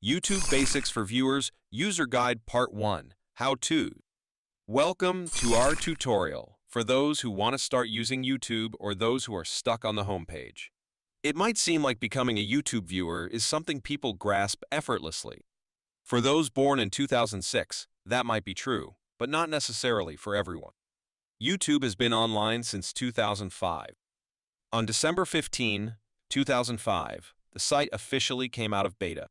YouTube Basics for Viewers, User Guide Part 1, How-To. Welcome to our tutorial for those who want to start using YouTube or those who are stuck on the homepage. It might seem like becoming a YouTube viewer is something people grasp effortlessly. For those born in 2006, that might be true, but not necessarily for everyone. YouTube has been online since 2005. On December 15, 2005, the site officially came out of beta.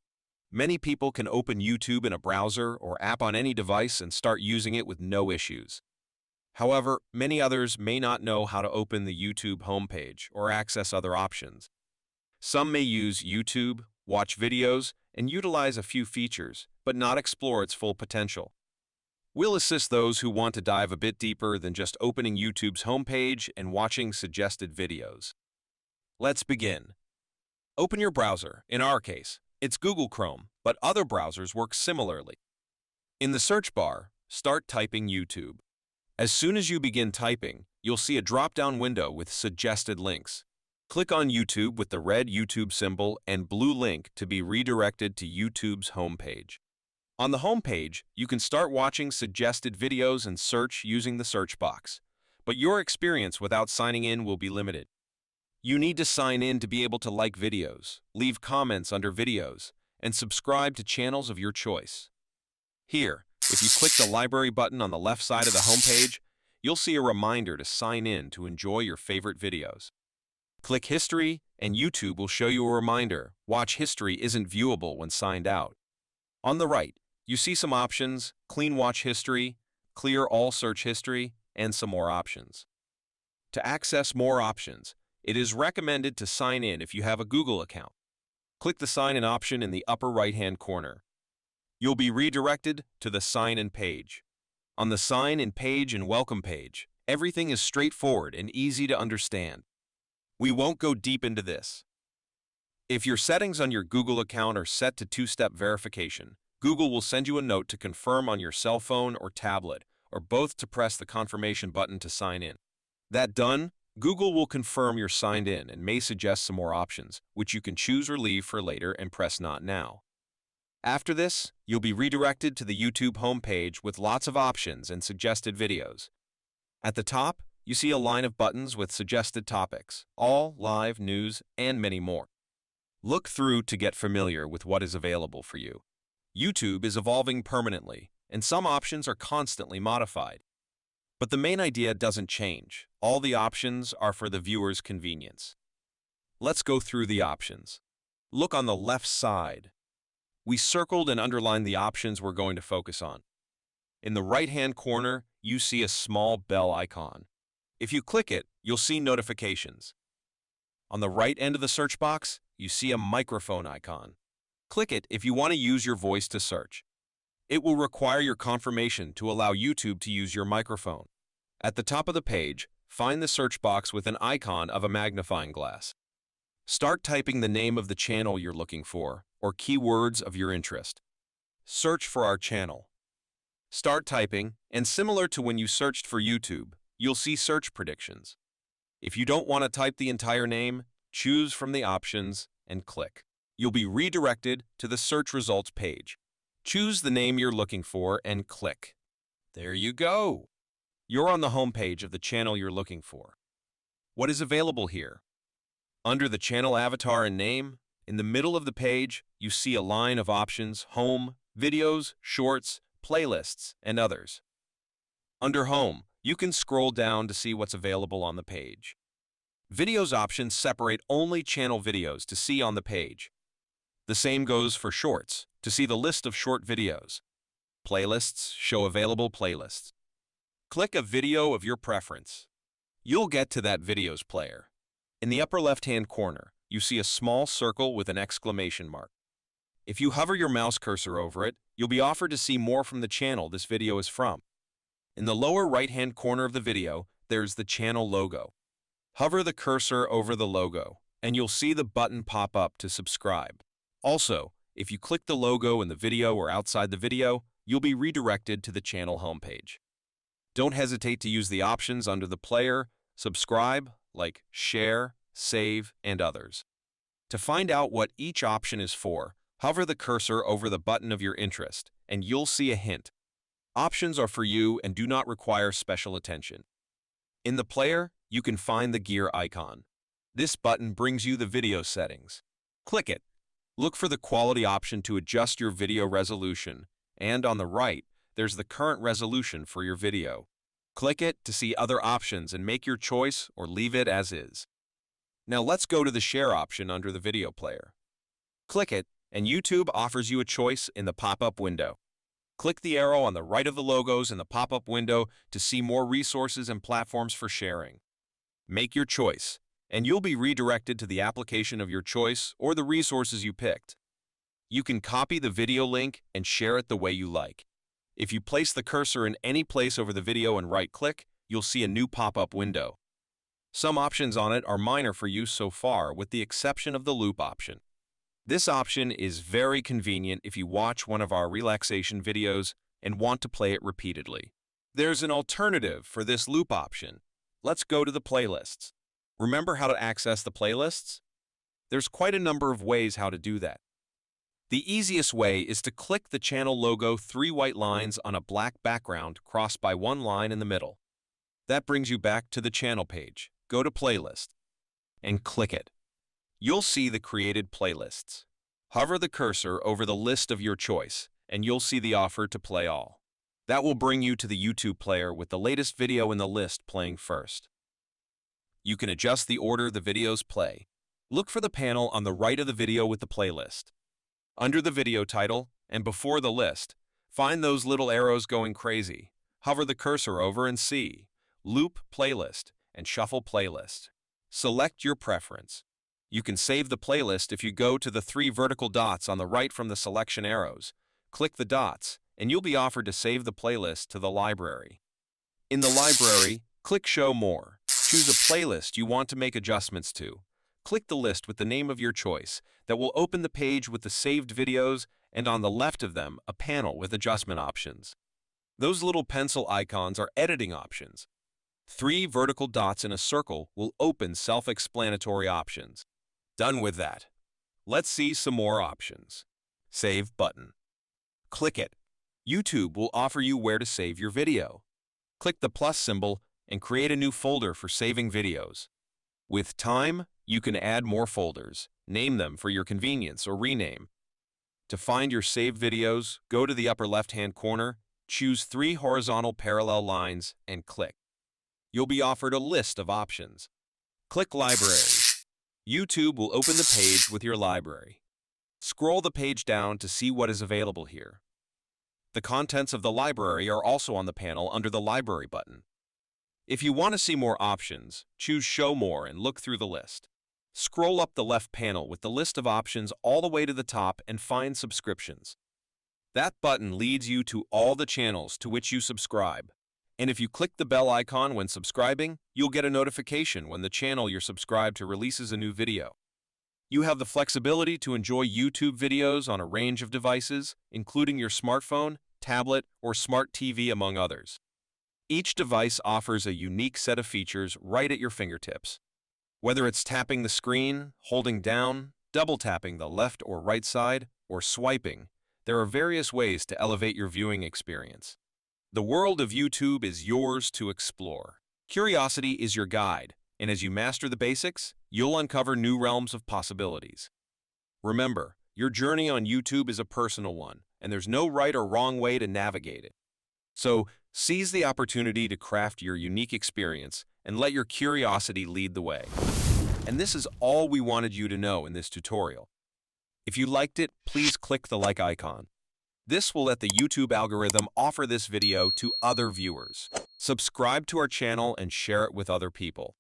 Many people can open YouTube in a browser or app on any device and start using it with no issues. However, many others may not know how to open the YouTube homepage or access other options. Some may use YouTube, watch videos, and utilize a few features, but not explore its full potential. We'll assist those who want to dive a bit deeper than just opening YouTube's homepage and watching suggested videos. Let's begin. Open your browser. In our case, it's Google Chrome, but other browsers work similarly. In the search bar, start typing YouTube. As soon as you begin typing, you'll see a drop-down window with suggested links. Click on YouTube with the red YouTube symbol and blue link to be redirected to YouTube's homepage. On the homepage, you can start watching suggested videos and search using the search box, but your experience without signing in will be limited. You need to sign in to be able to like videos, leave comments under videos, and subscribe to channels of your choice. Here, if you click the library button on the left side of the homepage, you'll see a reminder to sign in to enjoy your favorite videos. Click History, and YouTube will show you a reminder. Watch history isn't viewable when signed out. On the right, you see some options: Clean Watch History, Clear All Search History, and some more options. To access more options, it is recommended to sign in if you have a Google account. Click the Sign In option in the upper right-hand corner. You'll be redirected to the Sign In page. On the Sign In page and Welcome page, everything is straightforward and easy to understand. We won't go deep into this. If your settings on your Google account are set to two-step verification, Google will send you a note to confirm on your cell phone or tablet, or both to press the confirmation button to sign in. That done, Google will confirm you're signed in and may suggest some more options, which you can choose or leave for later and press Not Now. After this, you'll be redirected to the YouTube homepage with lots of options and suggested videos. At the top, you see a line of buttons with suggested topics, all, live, news, and many more. Look through to get familiar with what is available for you. YouTube is evolving permanently, and some options are constantly modified. But the main idea doesn't change. All the options are for the viewer's convenience. Let's go through the options. Look on the left side. We circled and underlined the options we're going to focus on. In the right-hand corner, you see a small bell icon. If you click it, you'll see notifications. On the right end of the search box, you see a microphone icon. Click it if you want to use your voice to search. It will require your confirmation to allow YouTube to use your microphone. At the top of the page, find the search box with an icon of a magnifying glass. Start typing the name of the channel you're looking for, or keywords of your interest. Search for our channel. Start typing, and similar to when you searched for YouTube, you'll see search predictions. If you don't want to type the entire name, choose from the options and click. You'll be redirected to the search results page. Choose the name you're looking for and click. There you go. You're on the home page of the channel you're looking for. What is available here? Under the channel avatar and name, in the middle of the page, you see a line of options: Home, Videos, Shorts, Playlists, and others. Under Home, you can scroll down to see what's available on the page. Videos options separate only channel videos to see on the page. The same goes for Shorts, to see the list of short videos. Playlists show available playlists. Click a video of your preference. You'll get to that video's player. In the upper left-hand corner, you see a small circle with an exclamation mark. If you hover your mouse cursor over it, you'll be offered to see more from the channel this video is from. In the lower right-hand corner of the video, there's the channel logo. Hover the cursor over the logo, and you'll see the button pop up to subscribe. Also, if you click the logo in the video or outside the video, you'll be redirected to the channel homepage. Don't hesitate to use the options under the player: subscribe, like, share, save, and others. To find out what each option is for, Hover the cursor over the button of your interest, and you'll see a hint. Options are for you and do not require special attention. In the player, you can find the gear icon. This button brings you the video settings. Click it. Look for the quality option to adjust your video resolution, and on the right, there's the current resolution for your video. Click it to see other options and make your choice or leave it as is. Now let's go to the share option under the video player. Click it, and YouTube offers you a choice in the pop-up window. Click the arrow on the right of the logos in the pop-up window to see more resources and platforms for sharing. Make your choice, and you'll be redirected to the application of your choice or the resources you picked. You can copy the video link and share it the way you like. If you place the cursor in any place over the video and right-click, you'll see a new pop-up window. Some options on it are minor for use so far, with the exception of the loop option. This option is very convenient if you watch one of our relaxation videos and want to play it repeatedly. There's an alternative for this loop option. Let's go to the playlists. Remember how to access the playlists? There's quite a number of ways how to do that. The easiest way is to click the channel logo 3 white lines on a black background crossed by 1 line in the middle. That brings you back to the channel page. Go to Playlist and click it. You'll see the created playlists. Hover the cursor over the list of your choice, and you'll see the offer to play all. That will bring you to the YouTube player with the latest video in the list playing first. You can adjust the order the videos play. Look for the panel on the right of the video with the playlist. Under the video title, and before the list, find those little arrows going crazy. Hover the cursor over and see Loop Playlist and Shuffle Playlist. Select your preference. You can save the playlist if you go to the 3 vertical dots on the right from the selection arrows. Click the dots, and you'll be offered to save the playlist to the library. In the library, click Show More. Choose a playlist you want to make adjustments to. Click the list with the name of your choice. That will open the page with the saved videos, and on the left of them, a panel with adjustment options. Those little pencil icons are editing options. 3 vertical dots in a circle will open self-explanatory options. Done with that. Let's see some more options. Save button. Click it. YouTube will offer you where to save your video. Click the plus symbol and create a new folder for saving videos. With time, you can add more folders, name them for your convenience, or rename. To find your saved videos, go to the upper left-hand corner, choose 3 horizontal parallel lines, and click. You'll be offered a list of options. Click Library. YouTube will open the page with your library. Scroll the page down to see what is available here. The contents of the library are also on the panel under the Library button. If you want to see more options, choose Show More and look through the list. Scroll up the left panel with the list of options all the way to the top and find Subscriptions. That button leads you to all the channels to which you subscribe. And if you click the bell icon when subscribing, you'll get a notification when the channel you're subscribed to releases a new video. You have the flexibility to enjoy YouTube videos on a range of devices, including your smartphone, tablet, or smart TV, among others. Each device offers a unique set of features right at your fingertips. Whether it's tapping the screen, holding down, double tapping the left or right side, or swiping, there are various ways to elevate your viewing experience. The world of YouTube is yours to explore. Curiosity is your guide, and as you master the basics, you'll uncover new realms of possibilities. Remember, your journey on YouTube is a personal one, and there's no right or wrong way to navigate it. So, seize the opportunity to craft your unique experience and let your curiosity lead the way. And this is all we wanted you to know in this tutorial. If you liked it, please click the like icon. This will let the YouTube algorithm offer this video to other viewers. Subscribe to our channel and share it with other people.